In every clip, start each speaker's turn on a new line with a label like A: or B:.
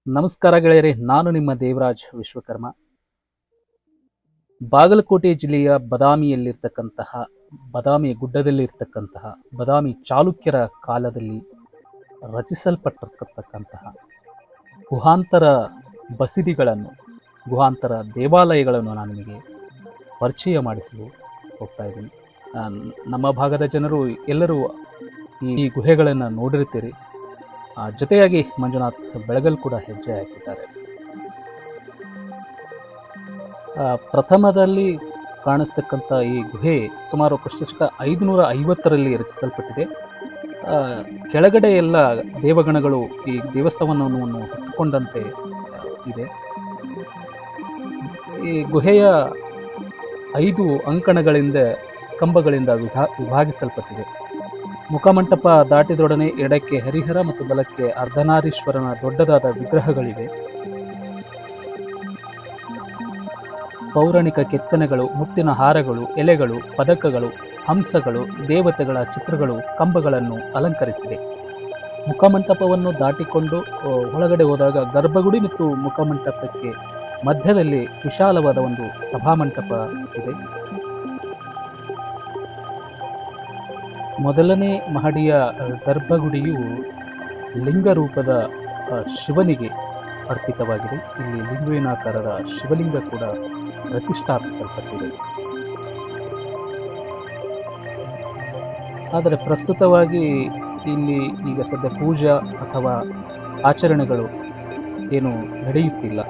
A: ನಮಸ್ಕಾರ ಗೆಳೆಯರೇ, ನಾನು ನಿಮ್ಮ ದೇವರಾಜ್ ವಿಶ್ವಕರ್ಮ. ಬಾಗಲಕೋಟೆ ಜಿಲ್ಲೆಯ ಬದಾಮಿ ಗುಡ್ಡದಲ್ಲಿರ್ತಕ್ಕಂತಹ ಬದಾಮಿ ಚಾಲುಕ್ಯರ ಕಾಲದಲ್ಲಿ ರಚಿಸಲ್ಪಟ್ಟಿರ್ತಕ್ಕಂತಹ ಗುಹಾಂತರ ಬಸದಿಗಳನ್ನು, ಗುಹಾಂತರ ದೇವಾಲಯಗಳನ್ನು ನಾನು ನಿಮಗೆ ಪರಿಚಯ ಮಾಡಿಸಲು ಹೋಗ್ತಾ ಇದ್ದೀನಿ. ನಮ್ಮ ಭಾಗದ ಜನರು ಎಲ್ಲರೂ ಈ ಗುಹೆಗಳನ್ನು ನೋಡಿರ್ತೀರಿ. ಜೊತೆಯಾಗಿ ಮಂಜುನಾಥ್ ಬೆಳಗಲ್ ಕೂಡ ಹೆಜ್ಜೆ ಹಾಕಿದ್ದಾರೆ. ಪ್ರಥಮದಲ್ಲಿ ಕಾಣಿಸ್ತಕ್ಕಂಥ ಈ ಗುಹೆ ಸುಮಾರು ಕ್ರಿಸ್ತಶಕ 550ರಲ್ಲಿ ರಚಿಸಲ್ಪಟ್ಟಿದೆ. ಕೆಳಗಡೆ ಎಲ್ಲ ದೇವಗಣಗಳು ಈ ದೇವಸ್ಥಾನವನ್ನು ಹೊತ್ತುಕೊಂಡಂತೆ ಇದೆ. ಈ ಗುಹೆಯ 5 ಅಂಕಣಗಳಿಂದ ಕಂಬಗಳಿಂದ ವಿಭಾಗಿಸಲ್ಪಟ್ಟಿದೆ. ಮುಖಮಂಟಪ ದಾಟಿದೊಡನೆ ಎಡಕ್ಕೆ ಹರಿಹರ ಮತ್ತು ಬಲಕ್ಕೆ ಅರ್ಧನಾರೀಶ್ವರನ ದೊಡ್ಡದಾದ ವಿಗ್ರಹಗಳಿವೆ. ಪೌರಾಣಿಕ ಕೆತ್ತನೆಗಳು, ಮುತ್ತಿನ ಹಾರಗಳು, ಎಲೆಗಳು, ಪದಕಗಳು, ಹಂಸಗಳು, ದೇವತೆಗಳ ಚಿತ್ರಗಳು ಕಂಬಗಳನ್ನು ಅಲಂಕರಿಸಿದೆ. ಮುಖಮಂಟಪವನ್ನು ದಾಟಿಕೊಂಡು ಒಳಗಡೆ ಹೋದಾಗ ಗರ್ಭಗುಡಿ ಮತ್ತು ಮುಖಮಂಟಪಕ್ಕೆ ಮಧ್ಯದಲ್ಲಿ ವಿಶಾಲವಾದ ಒಂದು ಸಭಾಮಂಟಪ ಇದೆ. ಮೊದಲನೇ ಮಹಡಿಯ ಗರ್ಭಗುಡಿಯು ಲಿಂಗರೂಪದ ಶಿವನಿಗೆ ಅರ್ಪಿತವಾಗಿದೆ. ಇಲ್ಲಿ ಲಿಂಗುವಿನಾಕಾರದ ಶಿವಲಿಂಗ ಕೂಡ ಪ್ರತಿಷ್ಠಾಪಿಸಲ್ಪಟ್ಟಿದೆ. ಆದರೆ ಪ್ರಸ್ತುತವಾಗಿ ಇಲ್ಲಿ ಈಗ ಸದ್ಯ ಪೂಜಾ ಅಥವಾ ಆಚರಣೆಗಳು ಏನು ನಡೆಯುತ್ತಿಲ್ಲ.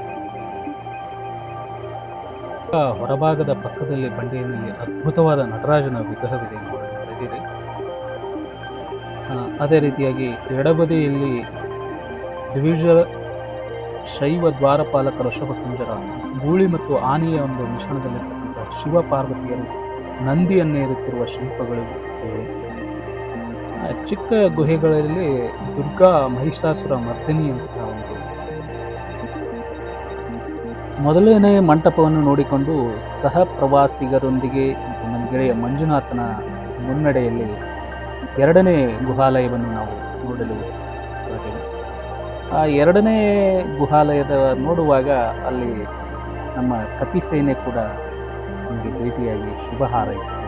A: ಹೊರಭಾಗದ ಪಕ್ಕದಲ್ಲಿ ಬಂಡೆಯಲ್ಲಿ ಅದ್ಭುತವಾದ ನಟರಾಜನ ವಿಗ್ರಹವಿದೆ ನಡೆದಿದೆ. ಅದೇ ರೀತಿಯಾಗಿ ಎಡಬದಿಯಲ್ಲಿ ದ್ವಿಜ ಶೈವ ದ್ವಾರಪಾಲಕ ಋಷಭಕುಂಜರ, ಗೂಳಿ ಮತ್ತು ಆನೆಯ ಒಂದು ಮಿಶ್ರಣದಲ್ಲಿರ್ತಕ್ಕಂಥ ಶಿವ ಪಾರ್ವತಿಯರು ನಂದಿಯನ್ನೇರುತ್ತಿರುವ ಶಿಲ್ಪಗಳು ಇವೆ. ಚಿಕ್ಕ ಗುಹೆಗಳಲ್ಲಿ ದುರ್ಗಾ ಮಹಿಷಾಸುರ ಮರ್ದಿನಿ ಅಂತ ಒಂದು ಮೊದಲನೇ ಮಂಟಪವನ್ನು ನೋಡಿಕೊಂಡು ಸಹ ಪ್ರವಾಸಿಗರೊಂದಿಗೆ ನಮ್ಮ ಗೆಳೆಯ ಮಂಜುನಾಥನ ಮುನ್ನಡೆಯಲ್ಲಿ ಎರಡನೇ ಗುಹಾಲಯವನ್ನು ನಾವು ನೋಡಲು ಹೊರಟೆವು. ಆ ಎರಡನೇ ಗುಹಾಲಯದ ನೋಡುವಾಗ ಅಲ್ಲಿ ನಮ್ಮ ಕಪಿ ಸೇನೆ ಕೂಡ ನಮಗೆ ಭೇಟಿಯಾಗಿ ಶುಭ ಹಾರೈಸಿತು.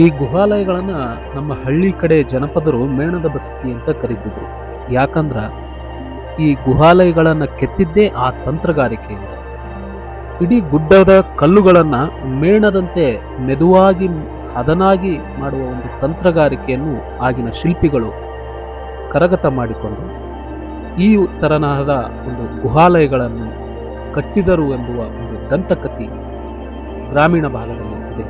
A: ಈ ಗುಹಾಲಯಗಳನ್ನು ನಮ್ಮ ಹಳ್ಳಿ ಕಡೆ ಜನಪದರು ಮೇಣದ ಬಸತಿ ಅಂತ ಕರೀತಿದ್ರು. ಯಾಕಂದ್ರ ಈ ಗುಹಾಲಯಗಳನ್ನು ಕೆತ್ತಿದ್ದೇ ಆ ತಂತ್ರಗಾರಿಕೆಯಿಂದ. ಇಡೀ ಗುಡ್ಡದ ಕಲ್ಲುಗಳನ್ನು ಮೇಣದಂತೆ ಮೆದುವಾಗಿ ಹದನಾಗಿ ಮಾಡುವ ಒಂದು ತಂತ್ರಗಾರಿಕೆಯನ್ನು ಆಗಿನ ಶಿಲ್ಪಿಗಳು ಕರಗತ ಮಾಡಿಕೊಂಡು ಈ ತರನಾದ ಒಂದು ಗುಹಾಲಯಗಳನ್ನು ಕಟ್ಟಿದರು ಎಂಬುವ ಒಂದು ದಂತಕಥೆ ಗ್ರಾಮೀಣ ಭಾಗದಲ್ಲಿ ಇದೆ.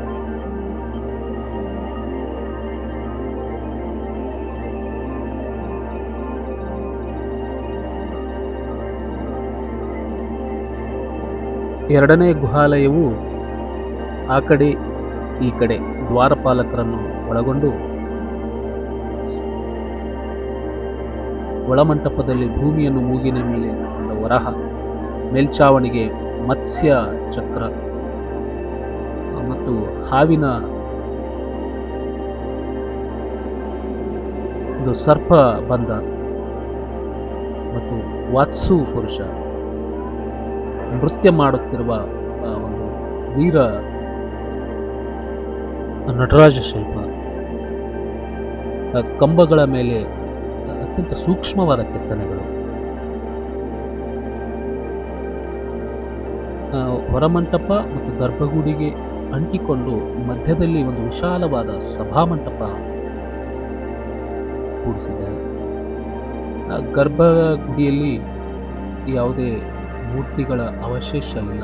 A: ಎರಡನೇ ಗುಹಾಲಯವು ಆ ಕಡೆ ಈ ಕಡೆ ದ್ವಾರಪಾಲಕರನ್ನು ಒಳಗೊಂಡು ಒಳಮಂಟಪದಲ್ಲಿ ಭೂಮಿಯನ್ನು ಮೂಗಿನ ಮೇಲೆ ವರಹ, ಮೇಲ್ಚಾವಣಿಗೆ ಮತ್ಸ್ಯ ಚಕ್ರ ಮತ್ತು ಹಾವಿನ ಒಂದು ಸರ್ಪ ಬಂಧ ಮತ್ತು ವಾತ್ಸು ಪುರುಷ ನೃತ್ಯ ಮಾಡುತ್ತಿರುವ ಒಂದು ವೀರ ನಟರಾಜ ಶಿಲ್ಪ, ಕಂಬಗಳ ಮೇಲೆ ಅತ್ಯಂತ ಸೂಕ್ಷ್ಮವಾದ ಕೆತ್ತನೆಗಳು, ಹೊರಮಂಟಪ ಮತ್ತು ಗರ್ಭಗುಡಿಗೆ ಅಂಟಿಕೊಂಡು ಮಧ್ಯದಲ್ಲಿ ಒಂದು ವಿಶಾಲವಾದ ಸಭಾಮಂಟಪ ಕೂಡಿಸಿದ್ದಾರೆ. ಗರ್ಭಗುಡಿಯಲ್ಲಿ ಯಾವುದೇ ಮೂರ್ತಿಗಳ ಅವಶೇಷ ಇಲ್ಲ,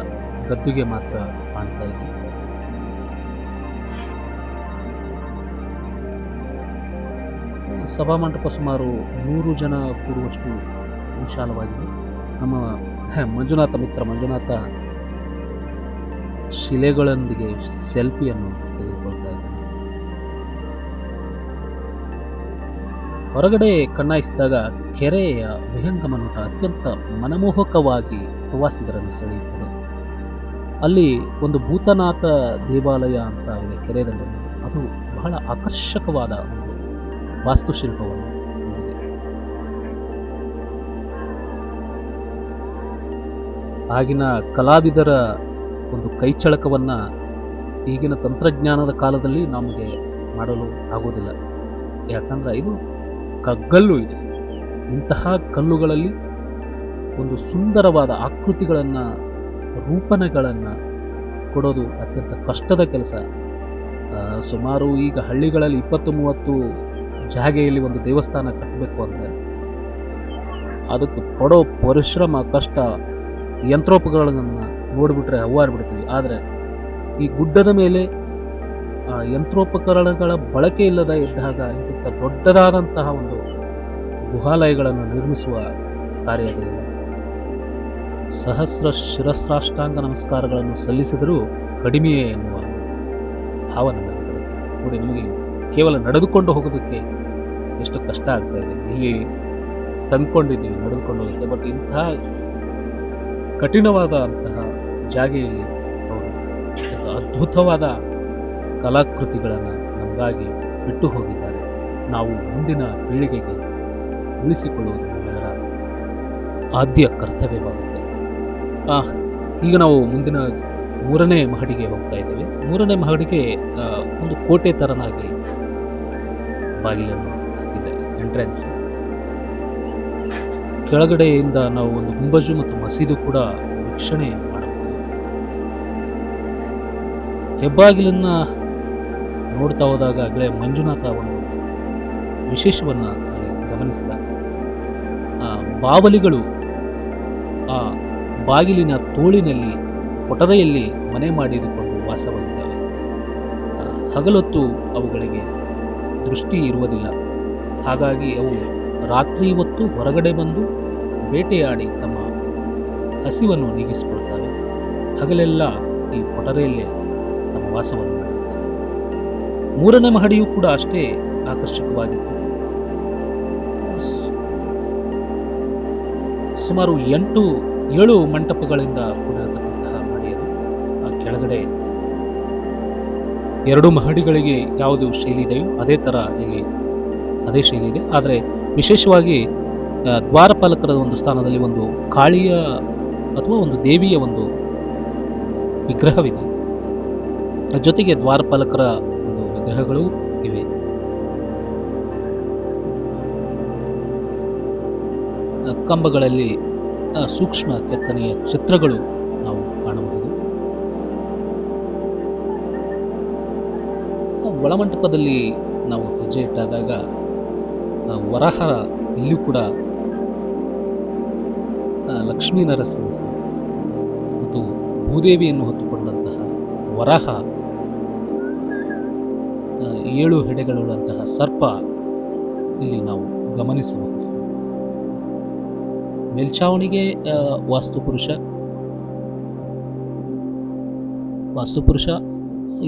A: ಗದ್ದುಗೆ ಮಾತ್ರ ಕಾಣ್ತಾ ಇದೆ. ಸಭಾಮಂಟಪ ಸುಮಾರು 100 ಜನ ಕೂಡುವಷ್ಟು ವಿಶಾಲವಾಗಿದೆ. ನಮ್ಮ ಮಂಜುನಾಥ ಮಿತ್ರ ಮಂಜುನಾಥ ಶಿಲೆಗಳೊಂದಿಗೆ ಸೆಲ್ಫಿಯನ್ನು ತೆಗೆದುಕೊಳ್ತಾ ಇದ್ದಾನೆ. ಹೊರಗಡೆ ಕಣ್ಣಾಯಿಸಿದಾಗ ಕೆರೆಯ ವಿಹಂಗಮ ನೋಟ ಅತ್ಯಂತ ಮನಮೋಹಕವಾಗಿ ಪ್ರವಾಸಿಗರನ್ನು ಸೆಳೆಯುತ್ತದೆ. ಅಲ್ಲಿ ಒಂದು ಭೂತನಾಥ ದೇವಾಲಯ ಅಂತ ಇದೆ ಕೆರೆ ದಂಡೆಯಲ್ಲಿ. ಅದು ಬಹಳ ಆಕರ್ಷಕವಾದ ಒಂದು ವಾಸ್ತುಶಿಲ್ಪವನ್ನು ಹೊಂದಿದೆ. ಆಗಿನ ಕಲಾವಿದರ ಒಂದು ಕೈಚಳಕವನ್ನ ಈಗಿನ ತಂತ್ರಜ್ಞಾನದ ಕಾಲದಲ್ಲಿ ನಮಗೆ ಮಾಡಲು ಆಗೋದಿಲ್ಲ. ಯಾಕಂದ್ರೆ ಇದು ಕಗ್ಗಲ್ಲು ಇದೆ. ಇಂತಹ ಕಲ್ಲುಗಳಲ್ಲಿ ಒಂದು ಸುಂದರವಾದ ಆಕೃತಿಗಳನ್ನು, ರೂಪನೆಗಳನ್ನು ಕೊಡೋದು ಅತ್ಯಂತ ಕಷ್ಟದ ಕೆಲಸ. ಸುಮಾರು ಈಗ ಹಳ್ಳಿಗಳಲ್ಲಿ 20-30 ಜಾಗೆಯಲ್ಲಿ ಒಂದು ದೇವಸ್ಥಾನ ಕಟ್ಟಬೇಕು ಅಂದರೆ ಅದಕ್ಕೆ ಪಡೋ ಪರಿಶ್ರಮ, ಕಷ್ಟ, ಯಂತ್ರೋಪಕರಣಗಳನ್ನು ನೋಡಿಬಿಟ್ರೆ ಹವ್ವಾರ್ಬಿಡ್ತೀವಿ. ಆದರೆ ಈ ಗುಡ್ಡದ ಮೇಲೆ ಯಂತ್ರೋಪಕರಣಗಳ ಬಳಕೆ ಇಲ್ಲದ ಇದ್ದಾಗ ಇಂಥ ದೊಡ್ಡದಾದಂತಹ ಒಂದು ಗುಹಾಲಯಗಳನ್ನು ನಿರ್ಮಿಸುವ ಕಾರ್ಯದಲ್ಲಿ ಸಹಸ್ರ ಶಿರಸ್ರಾಷ್ಟಾಂಗ ನಮಸ್ಕಾರಗಳನ್ನು ಸಲ್ಲಿಸಿದರೂ ಕಡಿಮೆಯೇ ಎನ್ನುವ ಭಾವನೆ ಬರುತ್ತೆ. ನೋಡಿ, ನಿಮಗೆ ಕೇವಲ ನಡೆದುಕೊಂಡು ಹೋಗೋದಕ್ಕೆ ಎಷ್ಟು ಕಷ್ಟ ಆಗ್ತಾ ಇದೆ. ಇಲ್ಲಿ ತಂದ್ಕೊಂಡಿದ್ದೀವಿ ನಡೆದುಕೊಂಡು ಹೋಗುತ್ತೆ, ಬಟ್ ಇಂಥ ಕಠಿಣವಾದ ಅಂತಹ ಜಾಗೆಯಲ್ಲಿ ಅವರು ಅದ್ಭುತವಾದ ಕಲಾಕೃತಿಗಳನ್ನು ನಮಗಾಗಿ ಬಿಟ್ಟು ಹೋಗಿದ್ದಾರೆ. ನಾವು ಮುಂದಿನ ಪೀಳಿಗೆಗೆ ಉಳಿಸಿಕೊಳ್ಳುವುದು ನಮ್ಮೆಲ್ಲರ ಆದ್ಯ ಕರ್ತವ್ಯವಾಗುತ್ತೆ. ಈಗ ನಾವು ಮುಂದಿನ 3ನೇ ಮಹಡಿಗೆ ಹೋಗ್ತಾ ಇದ್ದೇವೆ. 3ನೇ ಮಹಡಿಗೆ ಒಂದು ಕೋಟೆ ತರನಾಗಿ ಬಾಗಿಲನ್ನು ಹಾಕಿದೆ, ಎಂಟ್ರೆನ್ಸ್. ಕೆಳಗಡೆಯಿಂದ ನಾವು ಒಂದು ಗುಂಬಜು ಮತ್ತು ಮಸೀದು ಕೂಡ ವೀಕ್ಷಣೆ ಮಾಡಬಹುದು. ಹೆಬ್ಬಾಗಿಲನ್ನ ನೋಡ್ತಾ ಹೋದಾಗ ಆಗಲೇ ಮಂಜುನಾಥ ಒಂದು ವಿಶೇಷವನ್ನ ಗಮನಿಸಿದ. ಬಾವಲಿಗಳು ಆ ಬಾಗಿಲಿನ ತೋಳಿನಲ್ಲಿ ಕೊಠರೆಯಲ್ಲಿ ಮನೆ ಮಾಡಿದುಕೊಂಡು ವಾಸವಾಗಿದ್ದಾವೆ. ಹಗಲೊತ್ತು ಅವುಗಳಿಗೆ ದೃಷ್ಟಿ ಇರುವುದಿಲ್ಲ. ಹಾಗಾಗಿ ಅವು ರಾತ್ರಿ ಹೊತ್ತು ಹೊರಗಡೆ ಬಂದು ಬೇಟೆಯಾಡಿ ತಮ್ಮ ಹಸಿವನ್ನು ನೀಗಿಸಿಕೊಳ್ತವೆ. ಹಗಲೆಲ್ಲ ಈ ಕೊಠರೆಯಲ್ಲೇ ತಮ್ಮ ವಾಸವನ್ನು ಮಾಡುತ್ತವೆ. 3ನೇ ಮಹಡಿಯೂ ಕೂಡ ಅಷ್ಟೇ ಆಕರ್ಷಕವಾಗಿತ್ತು. ಸುಮಾರು 7 ಮಂಟಪಗಳಿಂದ ಕೂಡಿರತಕ್ಕಂತಹ ಮಹಡಿಯದು. ಕೆಳಗಡೆ 2 ಮಹಡಿಗಳಿಗೆ ಯಾವುದು ಶೈಲಿ ಇದೆಯೋ ಅದೇ ಥರ ಇಲ್ಲಿ ಅದೇ ಶೈಲಿ ಇದೆ. ಆದರೆ ವಿಶೇಷವಾಗಿ ದ್ವಾರಪಾಲಕರ ಒಂದು ಸ್ಥಾನದಲ್ಲಿ ಒಂದು ಕಾಳಿಯ ಅಥವಾ ಒಂದು ದೇವಿಯ ಒಂದು ವಿಗ್ರಹವಿದೆ. ಜೊತೆಗೆ ದ್ವಾರಪಾಲಕರ ಒಂದು ವಿಗ್ರಹಗಳು ಇವೆ. ಕಂಬಗಳಲ್ಲಿ ಸೂಕ್ಷ್ಮ ಕೆತ್ತನೆಯ ಚಿತ್ರಗಳು ನಾವು ಕಾಣಬಹುದು. ಒಳಮಂಟಪದಲ್ಲಿ ನಾವು ಹೆಜ್ಜೆ ಇಟ್ಟಾದಾಗ ವರಾಹ, ಇಲ್ಲೂ ಕೂಡ ಲಕ್ಷ್ಮೀ ನರಸಿಂಹ ಮತ್ತು ಭೂದೇವಿಯನ್ನು ಹೊತ್ತುಕೊಂಡಂತಹ ವರಾಹ, 7 ಹೆಡೆಗಳುಳ್ಳಂತಹ ಸರ್ಪ ಇಲ್ಲಿ ನಾವು ಗಮನಿಸಬಹುದು. ಮೇಲ್ಛಾವಣಿಗೆ ವಾಸ್ತುಪುರುಷ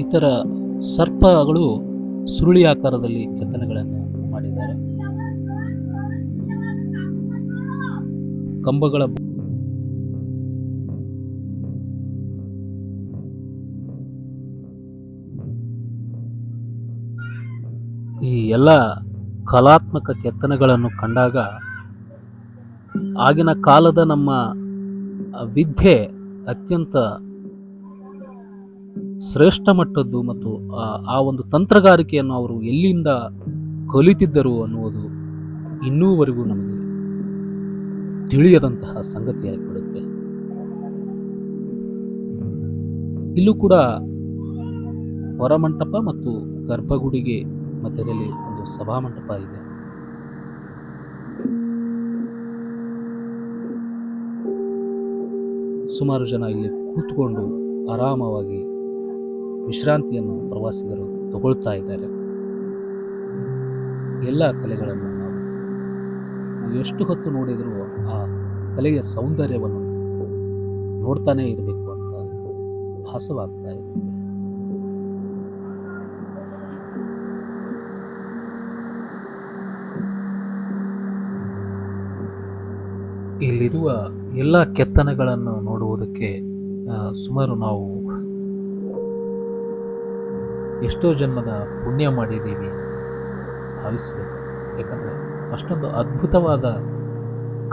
A: ಇತರ ಸರ್ಪಗಳು ಸುರುಳಿ ಆಕಾರದಲ್ಲಿ ಕೆತ್ತನೆಗಳನ್ನು ಮಾಡಿದ್ದಾರೆ. ಕಂಬಗಳ ಈ ಎಲ್ಲ ಕಲಾತ್ಮಕ ಕೆತ್ತನೆಗಳನ್ನು ಕಂಡಾಗ ಆಗಿನ ಕಾಲದ ನಮ್ಮ ವಿದ್ಯೆ ಅತ್ಯಂತ ಶ್ರೇಷ್ಠ ಮಟ್ಟದ್ದು ಮತ್ತು ಆ ಒಂದು ತಂತ್ರಗಾರಿಕೆಯನ್ನು ಅವರು ಎಲ್ಲಿಂದ ಕಲಿತಿದ್ದರು ಅನ್ನುವುದು ಇನ್ನೂವರೆಗೂ ನಮಗೆ ತಿಳಿಯದಂತಹ ಸಂಗತಿಯಾಗಿಬಿಡುತ್ತೆ. ಇಲ್ಲೂ ಕೂಡ ಹೊರಮಂಟಪ ಮತ್ತು ಗರ್ಭಗುಡಿಗೆ ಮಧ್ಯದಲ್ಲಿ ಒಂದು ಸಭಾಮಂಟಪ ಇದೆ. ಸುಮಾರು ಜನ ಇಲ್ಲಿ ಕೂತ್ಕೊಂಡು ಆರಾಮವಾಗಿ ವಿಶ್ರಾಂತಿಯನ್ನು ಪ್ರವಾಸಿಗರು ತಗೊಳ್ತಾ ಇದ್ದಾರೆ. ಎಲ್ಲ ಕಲೆಗಳನ್ನು ನಾವು ಎಷ್ಟು ಹೊತ್ತು ನೋಡಿದರೂ ಆ ಕಲೆಯ ಸೌಂದರ್ಯವನ್ನು ನೋಡ್ತಾನೆ ಇರಬೇಕು ಅಂತ ಭಾಸವಾಗ್ತಾ ಇರುತ್ತೆ. ಇಲ್ಲಿರುವ ಎಲ್ಲ ಕೆತ್ತನೆಗಳನ್ನು ನೋಡುವುದಕ್ಕೆ ಸುಮಾರು ನಾವು ಎಷ್ಟೋ ಜನ್ಮದ ಪುಣ್ಯ ಮಾಡಿದ್ದೀವಿ ಭಾವಿಸಬೇಕು. ಯಾಕಂದರೆ ಅಷ್ಟೊಂದು ಅದ್ಭುತವಾದ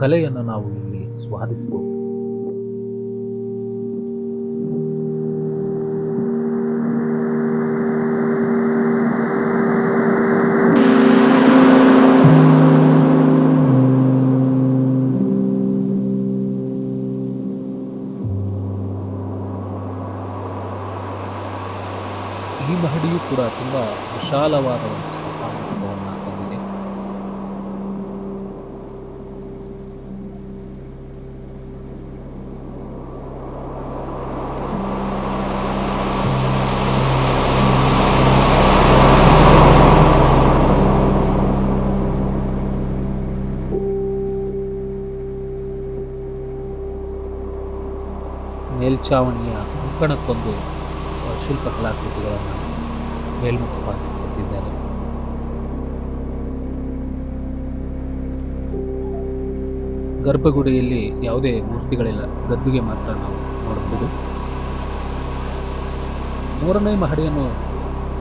A: ಕಲೆಯನ್ನು ನಾವು ಇಲ್ಲಿ ಸ್ವಾದಿಸಬಹುದು. ಈ ಮಹಡಿಯು ಕೂಡ ತುಂಬ ವಿಶಾಲವಾದ ಒಂದು ಸಭಾಮಂಟಪವನ್ನು ಹೊಂದಿದೆ. ಮೇಲ್ಛಾವಣಿಯ ಅಂಕಣಕ್ಕೊಂದು ಶಿಲ್ಪಕಲಾಕೃತಿಗಳನ್ನು ಮೇಲ್ಮುಖವಾಗಿ ಕೆತ್ತಿದ್ದಾರೆ. ಗರ್ಭಗುಡಿಯಲ್ಲಿ ಯಾವುದೇ ಮೂರ್ತಿಗಳಿಲ್ಲ, ಗದ್ದುಗೆ ಮಾತ್ರ ನಾವು ನೋಡಬಹುದು. 3ನೇ ಮಹಡಿಯನ್ನು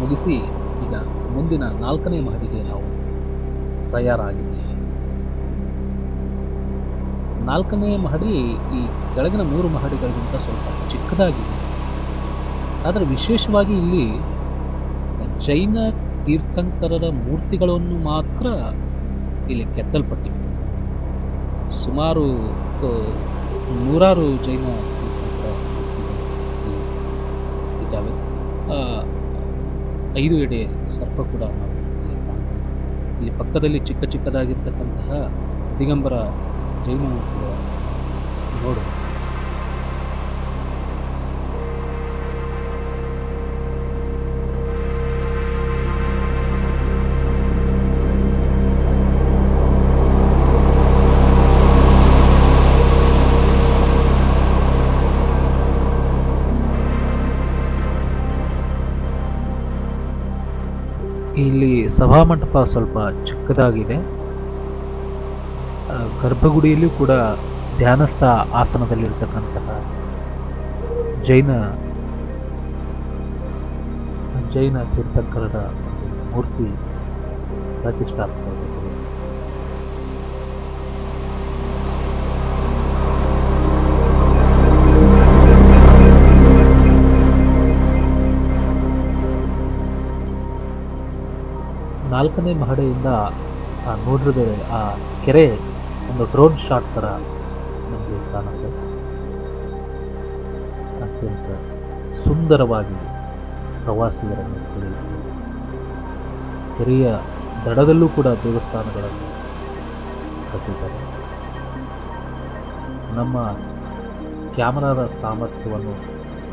A: ಮುಗಿಸಿ ಈಗ ಮುಂದಿನ 4ನೇ ಮಹಡಿಗೆ ನಾವು ತಯಾರಾಗಿದ್ದೇವೆ. 4ನೇ ಮಹಡಿ ಈ ಕೆಳಗಿನ 3 ಮಹಡಿಗಳಿಗಿಂತ ಸ್ವಲ್ಪ ಚಿಕ್ಕದಾಗಿದೆ. ಆದರೆ ವಿಶೇಷವಾಗಿ ಇಲ್ಲಿ ಜೈನ ತೀರ್ಥಂಕರರ ಮೂರ್ತಿಗಳನ್ನು ಮಾತ್ರ ಇಲ್ಲಿ ಕೆತ್ತಲ್ಪಟ್ಟಿವೆ. ಸುಮಾರು ನೂರಾರು ಜೈನ ತೀರ್ಥಂಕರ ಮೂರ್ತಿಗಳು ಇದ್ದಾವೆ. 5 ಎಡೆ ಸರ್ಪ ಕೂಡ ನಾವು ಇಲ್ಲಿ ಕಾಣ್ತೀವಿ. ಇಲ್ಲಿ ಪಕ್ಕದಲ್ಲಿ ಚಿಕ್ಕ ಚಿಕ್ಕದಾಗಿರ್ತಕ್ಕಂತಹ ದಿಗಂಬರ ಜೈನ ಮೂರ್ತಿಗಳು ನೋಡು. ಇಲ್ಲಿ ಸಭಾಮಂಟಪ ಸ್ವಲ್ಪ ಚಿಕ್ಕದಾಗಿದೆ. ಗರ್ಭಗುಡಿಯಲ್ಲೂ ಕೂಡ ಧ್ಯಾನಸ್ಥ ಆಸನದಲ್ಲಿರ್ತಕ್ಕಂತಹ ಜೈನ ತೀರ್ಥಂಕರರ ಮೂರ್ತಿ ಪ್ರತಿಷ್ಠಾಪಿಸಲಾಗಿದೆ. ನಾಲ್ಕನೇ ಮಹಡಿಯಿಂದ ನೋಡಿದ್ರೆ ಆ ಕೆರೆ ಒಂದು ಡ್ರೋನ್ ಶಾಟ್ ಥರ ನಮಗೆ ಕಾಣುತ್ತೆ. ಅತ್ಯಂತ ಸುಂದರವಾಗಿ ಪ್ರವಾಸಿಗರನ್ನು ಸೆಳೆಯುತ್ತೆ. ಕೆರೆಯ ದಡದಲ್ಲೂ ಕೂಡ ದೇವಸ್ಥಾನಗಳನ್ನು ಕಟ್ಟಿದ್ದಾರೆ. ನಮ್ಮ ಕ್ಯಾಮರಾದ ಸಾಮರ್ಥ್ಯವನ್ನು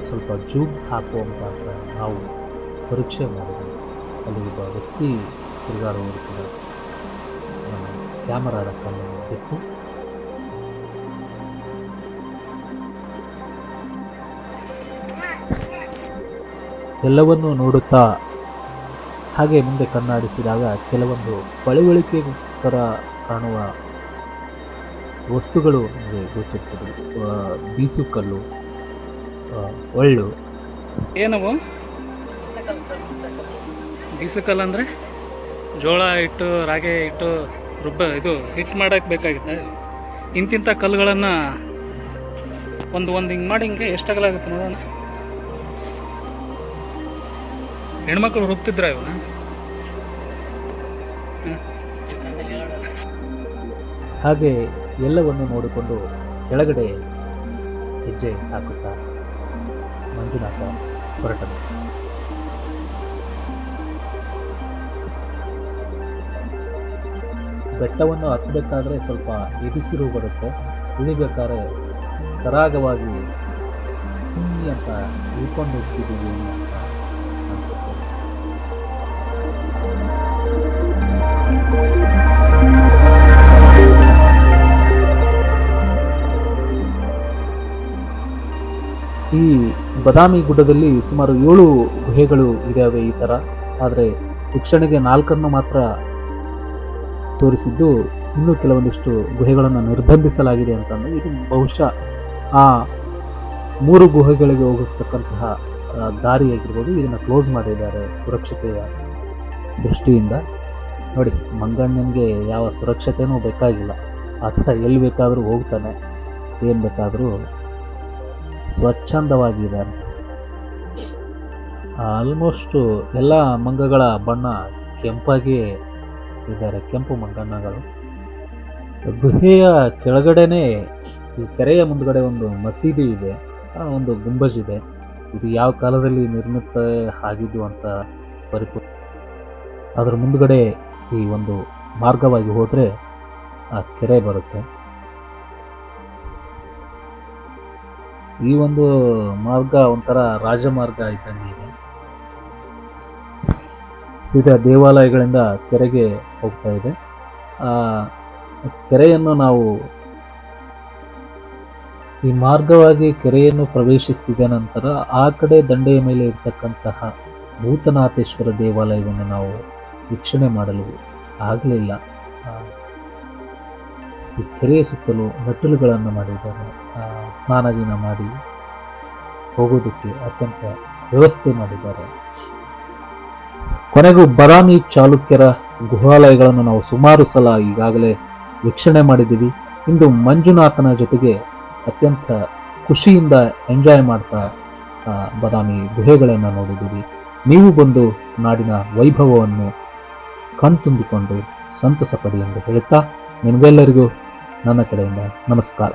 A: ಸ್ವಲ್ಪ ಜೂಮ್ ಹಾಕುವ ಮುಖಾಂತರ ನಾವು ಪರೀಕ್ಷೆ ಮಾಡಿದ್ವಿ. ಅಲ್ಲಿ ಒಬ್ಬ ವ್ಯಕ್ತಿ ತಿರುಗಾಡುವರು ಕೂಡ ನಮ್ಮ ಕ್ಯಾಮರಾದ ಕಣ್ಣನ್ನು ಬಿಟ್ಟು ಎಲ್ಲವನ್ನೂ ನೋಡುತ್ತಾ ಹಾಗೆ ಮುಂದೆ ಕಣ್ಣಾಡಿಸಿದಾಗ ಕೆಲವೊಂದು ಬಳಿವಳಿಕೆ ಥರ ಕಾಣುವ ವಸ್ತುಗಳು ನಮಗೆ ಗೋಚರಿಸಿದವು. ಬೀಸುಕಲ್ಲು, ಒಳ್ಳು.
B: ಏನವು ಬೀಸುಕಲ್ಲು ಅಂದರೆ ಜೋಳ ಹಿಟ್ಟು, ರಾಗಿ ಹಿಟ್ಟು ಇದು ಹಿಟ್ಟು ಮಾಡೋಕ್ಕೆ ಬೇಕಾಗುತ್ತೆ. ಇಂತಿಂಥ ಕಲ್ಲುಗಳನ್ನು ಒಂದು ಹಿಂಗೆ ಮಾಡಿ ಹಿಂಗೆ ಎಷ್ಟಾಗಲಾಗುತ್ತೆ ನೋಡೋಣ. ಹೆಣ್ಮಕ್ಳು ರುಬ್ತಿದ್ರ ಇವನ್ನ?
A: ಹಾಗೆ ಎಲ್ಲವನ್ನು ನೋಡಿಕೊಂಡು ಕೆಳಗಡೆ ಹೆಜ್ಜೆ ಹಾಕುತ್ತಾ ಮಂಜುನಾಥ ಹೊರಟನು. ಬೆಟ್ಟವನ್ನು ಹತ್ತಬೇಕಾದ್ರೆ ಸ್ವಲ್ಪ ಎದುಸಿರು ಬರುತ್ತೆ. ಇಳಿಬೇಕಾದ್ರೆ ಸರಾಗವಾಗಿ ಸುಮ್ಮನೆ ಅಂತ ಇಳ್ಕೊಂಡು ಹೋಗ್ತಿದ್ದೀವಿ ಅಂತ ಅನಿಸುತ್ತೆ. ಈ ಬಾದಾಮಿ ಗುಡ್ಡದಲ್ಲಿ ಸುಮಾರು 7 ಗುಹೆಗಳು ಇದ್ದಾವೆ ಈ ಥರ. ಆದರೆ ವೀಕ್ಷಣೆಗೆ 4 ಮಾತ್ರ ತೋರಿಸಿದ್ದು, ಇನ್ನೂ ಕೆಲವೊಂದಿಷ್ಟು ಗುಹೆಗಳನ್ನು ನಿರ್ಬಂಧಿಸಲಾಗಿದೆ ಅಂತಂದರೆ ಇದು ಬಹುಶಃ ಆ 3 ಗುಹೆಗಳಿಗೆ ಹೋಗತಕ್ಕಂತಹ ದಾರಿಯಾಗಿರ್ಬೋದು ಇದನ್ನು ಕ್ಲೋಸ್ ಮಾಡಿದ್ದಾರೆ ಸುರಕ್ಷತೆಯ ದೃಷ್ಟಿಯಿಂದ. ನೋಡಿ, ಮಂಗಣ್ಣನಿಗೆ ಯಾವ ಸುರಕ್ಷತೆಯೂ ಬೇಕಾಗಿಲ್ಲ, ಆತ ಎಲ್ಲಿ ಬೇಕಾದರೂ ಹೋಗ್ತಾನೆ, ಏನು ಬೇಕಾದರೂ ಸ್ವಚ್ಛಂದವಾಗಿದ್ದಾರೆ. ಆಲ್ಮೋಸ್ಟು ಎಲ್ಲ ಮಂಗಗಳ ಬಣ್ಣ ಕೆಂಪಾಗಿ ಇದ್ದಾರೆ, ಕೆಂಪು ಮಂಗಣ್ಣಗಳು. ಗುಹೆಯ ಕೆಳಗಡೆನೆ ಈ ಕೆರೆಯ ಮುಂದ್ಗಡೆ ಒಂದು ಮಸೀದಿ ಇದೆ, ಒಂದು ಗುಂಬಜ್ ಇದೆ. ಇದು ಯಾವ ಕಾಲದಲ್ಲಿ ನಿರ್ಮಿತ ಆಗಿದ್ದು ಅಂತ ಪರಿಪೂರ್ಣ. ಅದರ ಮುಂದ್ಗಡೆ ಈ ಒಂದು ಮಾರ್ಗವಾಗಿ ಹೋದರೆ ಆ ಕೆರೆ ಬರುತ್ತೆ. ಈ ಒಂದು ಮಾರ್ಗ ಒಂಥರ ರಾಜಮಾರ್ಗ ಇದ್ದಂಗೆ ಇದೆ. ಸೀದಾ ದೇವಾಲಯಗಳಿಂದ ಕೆರೆಗೆ ಹೋಗ್ತಾ ಇದೆ. ಆ ಕೆರೆಯನ್ನು ನಾವು ಈ ಮಾರ್ಗವಾಗಿ ಕೆರೆಯನ್ನು ಪ್ರವೇಶಿಸಿದ ನಂತರ ಆ ಕಡೆ ದಂಡೆಯ ಮೇಲೆ ಇರ್ತಕ್ಕಂತಹ ಭೂತನಾಥೇಶ್ವರ ದೇವಾಲಯವನ್ನು ನಾವು ವೀಕ್ಷಣೆ ಮಾಡಲು ಆಗಲಿಲ್ಲ. ಈ ಕೆರೆಯ ಸುತ್ತಲೂ ಮೆಟ್ಟಿಲುಗಳನ್ನು ಮಾಡಿದ್ದಾರೆ. ಸ್ನಾನ ಮಾಡಿ ಹೋಗೋದಕ್ಕೆ ಅತ್ಯಂತ ವ್ಯವಸ್ಥೆ ಮಾಡಿದ್ದಾರೆ. ಕೊನೆಗೂ ಬಾದಾಮಿ ಚಾಲುಕ್ಯರ ಗುಹಾಲಯಗಳನ್ನು ನಾವು ಸುಮಾರು ಸಲ ಈಗಾಗಲೇ ವೀಕ್ಷಣೆ ಮಾಡಿದ್ದೀವಿ. ಇಂದು ಮಂಜುನಾಥನ ಜೊತೆಗೆ ಅತ್ಯಂತ ಖುಷಿಯಿಂದ ಎಂಜಾಯ್ ಮಾಡ್ತಾ ಬಾದಾಮಿ ಗುಹೆಗಳನ್ನು ನೋಡಿದ್ದೀವಿ. ನೀವು ಬಂದು ನಾಡಿನ ವೈಭವವನ್ನು ಕಣ್ತುಂಬಿಕೊಂಡು ಸಂತಸ ಪಡಿ ಎಂದು ಹೇಳುತ್ತಾ ನಿಮಗೆಲ್ಲರಿಗೂ ನನ್ನ ಕಡೆಯಿಂದ ನಮಸ್ಕಾರ.